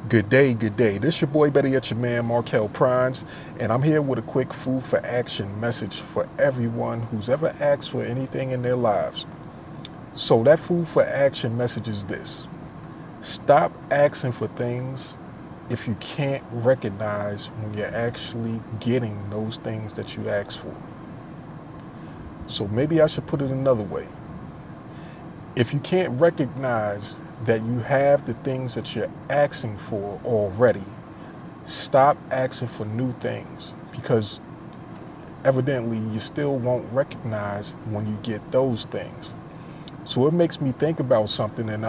Good day, good day. This your boy, better yet your man, Markel Prines, and I'm here with a quick food for action message for everyone who's ever asked for anything in their lives. So that food for action message is this. Stop asking for things if you can't recognize when you're actually getting those things that you asked for. So maybe I should put it another way. If you can't recognize that you have the things that you're asking for already, stop asking for new things, because evidently you still won't recognize when you get those things. So it makes me think about something, and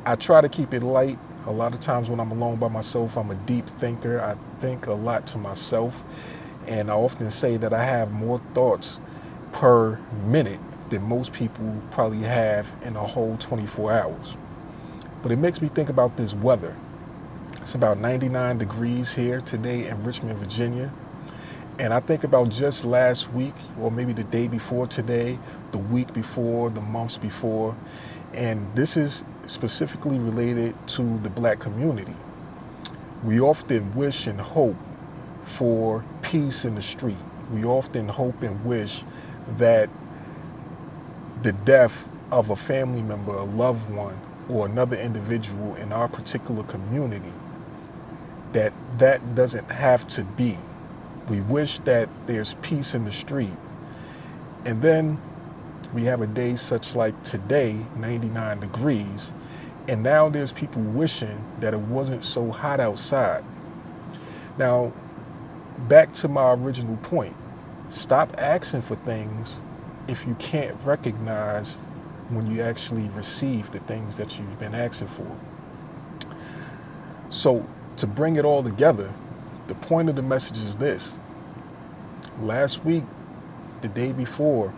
I try to keep it light. A lot of times when I'm alone by myself, I'm a deep thinker. I think a lot to myself, and I often say that I have more thoughts per minute than most people probably have in a whole 24 hours. But it makes me think about this weather. It's about 99 degrees here today in Richmond, Virginia. And I think about just last week, or maybe the day before today, the week before, the months before. And this is specifically related to the black community. We often wish and hope for peace in the street. We often hope and wish that the death of a family member, a loved one, or another individual in our particular community, that doesn't have to be. We wish that there's peace in the street. And then we have a day such like today, 99 degrees, and now there's people wishing that it wasn't so hot outside. Now, back to my original point. Stop asking for things if you can't recognize when you actually receive the things that you've been asking for. So to bring it all together, the point of the message is this. Last week, the day before,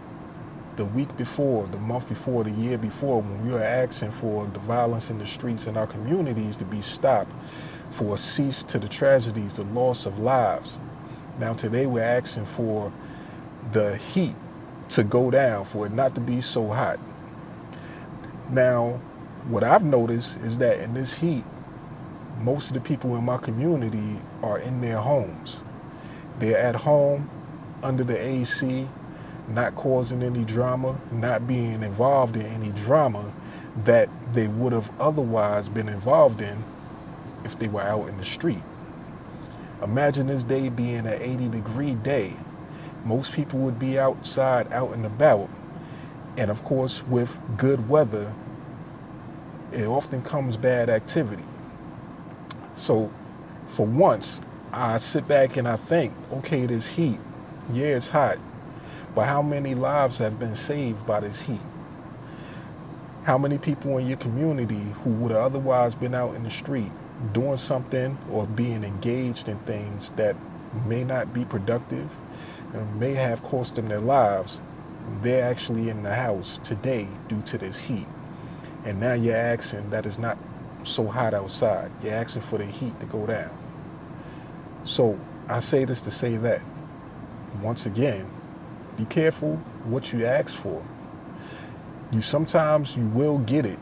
the week before, the month before, the year before, when we were asking for the violence in the streets in our communities to be stopped, for a cease to the tragedies, the loss of lives. Now today we're asking for the heat to go down, for it not to be so hot. Now, what I've noticed is that in this heat, most of the people in my community are in their homes. They're at home under the AC, not causing any drama, not being involved in any drama that they would have otherwise been involved in if they were out in the street. Imagine this day being an 80-degree day. Most people would be outside, out and about. And of course, with good weather, it often comes bad activity. So for once, I sit back and I think, okay, this heat, yeah, it's hot, but how many lives have been saved by this heat? How many people in your community who would have otherwise been out in the street doing something or being engaged in things that may not be productive and may have cost them their lives, they're actually in the house today due to this heat. And now you're asking that it's not so hot outside. You're asking for the heat to go down. So I say this to say that, once again, be careful what you ask for. Sometimes you will get it,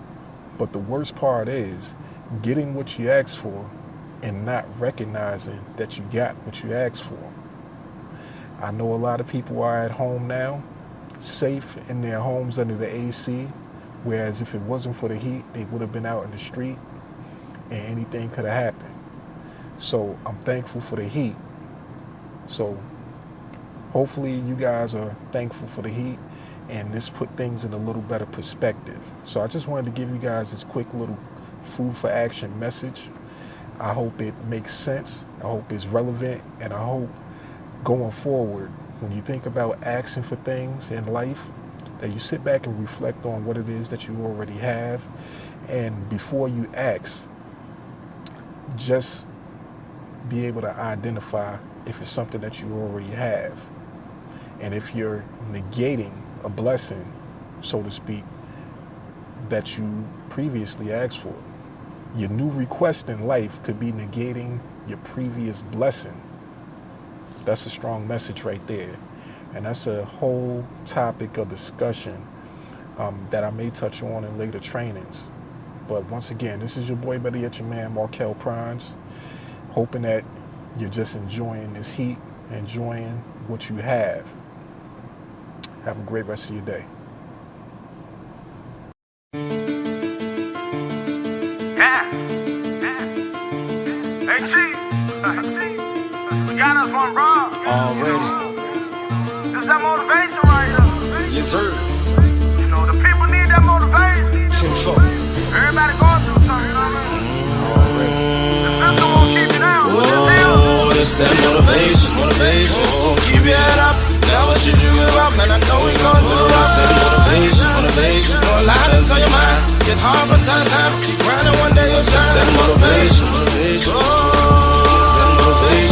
but the worst part is getting what you asked for and not recognizing that you got what you asked for. I know a lot of people are at home now, safe in their homes under the AC, whereas if it wasn't for the heat, they would have been out in the street and anything could have happened. So I'm thankful for the heat. So hopefully you guys are thankful for the heat, and this put things in a little better perspective. So I just wanted to give you guys this quick little food for action message. I hope it makes sense. I hope it's relevant, and I hope going forward, when you think about asking for things in life, that you sit back and reflect on what it is that you already have, and before you ask, just be able to identify if it's something that you already have. And if you're negating a blessing, so to speak, that you previously asked for, your new request in life could be negating your previous blessing. That's a strong message right there. And that's a whole topic of discussion that I may touch on in later trainings. But once again, this is your boy, better yet your man, Markel Prines. Hoping that you're just enjoying this heat, enjoying what you have. Have a great rest of your day. Hey, Chief. We got us one wrong. Already. This that motivation right here. Yes, sir. You know, the people need that motivation. Tenfold. Everybody going through something, you know what I mean? Already. The system won't keep you down. Oh, it's that motivation. Oh, keep your head up. Never should you give up, man. I know we going through. It's that motivation. No lies on your mind. Get hard from time to time. Keep grinding, one day you'll shine. It's that motivation. Oh, it's that motivation.